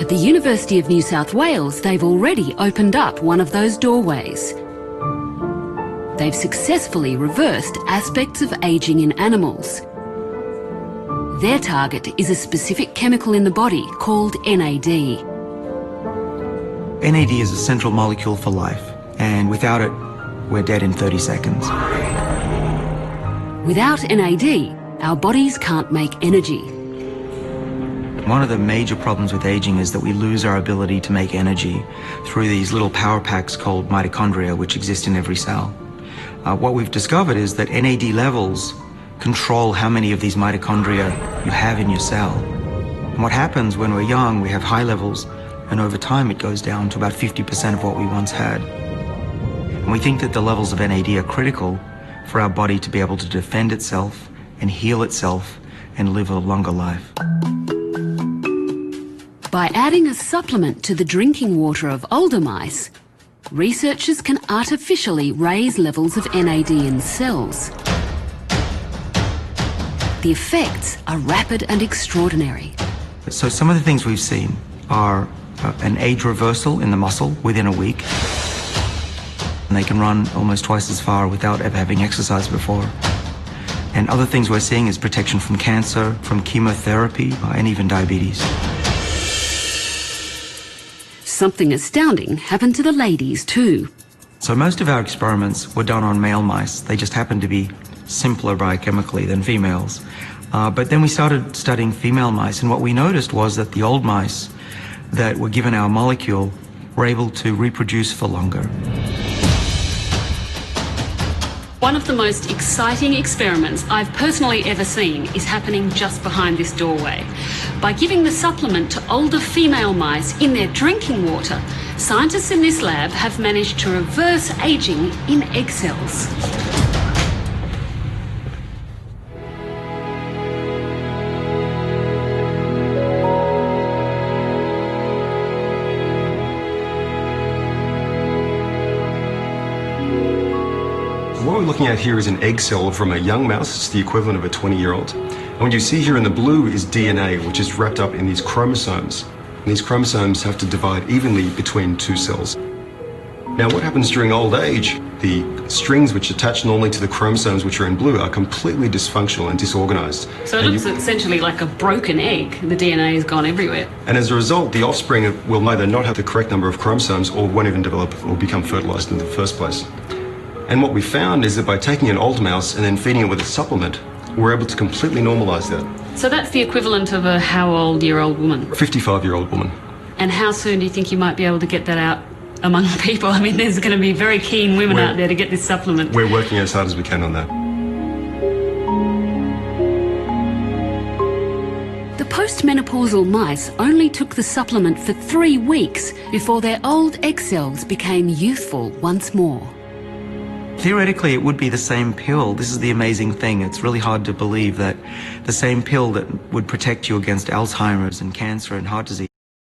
At the University of New South Wales, they've already opened up one of those doorways. They've successfully reversed aspects of ageing in animals. Their target is a specific chemical in the body called NAD. NAD is a central molecule for life, and without it, we're dead in 30 seconds. Without NAD, our bodies can't make energy. One of the major problems with aging is that we lose our ability to make energy through these little power packs called mitochondria, which exist in every cell. What we've discovered is that NAD levels control how many of these mitochondria you have in your cell. And what happens when we're young, we have high levels, and over time it goes down to about 50% of what we once had. And we think that the levels of NAD are critical for our body to be able to defend itself and heal itself and live a longer life. By adding a supplement to the drinking water of older mice, researchers can artificially raise levels of NAD in cells. The effects are rapid and extraordinary. So some of the things we've seen are an age reversal in the muscle within a week. And they can run almost twice as far without ever having exercised before. And other things we're seeing is protection from cancer, from chemotherapy, and even diabetes. Something astounding happened to the ladies too. So most of our experiments were done on male mice. They just happened to be simpler biochemically than females. But then we started studying female mice, and what we noticed was that the old mice that were given our molecule were able to reproduce for longer. One of the most exciting experiments I've personally ever seen is happening just behind this doorway. By giving the supplement to older female mice in their drinking water, scientists in this lab have managed to reverse aging in egg cells. What we're looking at here is an egg cell from a young mouse. It's the equivalent of a 20-year-old. And what you see here in the blue is DNA, which is wrapped up in these chromosomes. And these chromosomes have to divide evenly between two cells. Now, what happens during old age? The strings which attach normally to the chromosomes, which are in blue, are completely dysfunctional and disorganized. So it looks essentially like a broken egg. The DNA has gone everywhere. And as a result, the offspring will either not have the correct number of chromosomes or won't even develop or become fertilized in the first place. And what we found is that by taking an old mouse and then feeding it with a supplement, we're able to completely normalize that. So that's the equivalent of a how old year old woman? 55-year-old woman. And how soon do you think you might be able to get that out among people? I mean, there's going to be very keen women out there to get this supplement. We're working as hard as we can on that. The postmenopausal mice only took the supplement for 3 weeks before their old egg cells became youthful once more. Theoretically, it would be the same pill. This is the amazing thing. It's really hard to believe that the same pill that would protect you against Alzheimer's and cancer and heart disease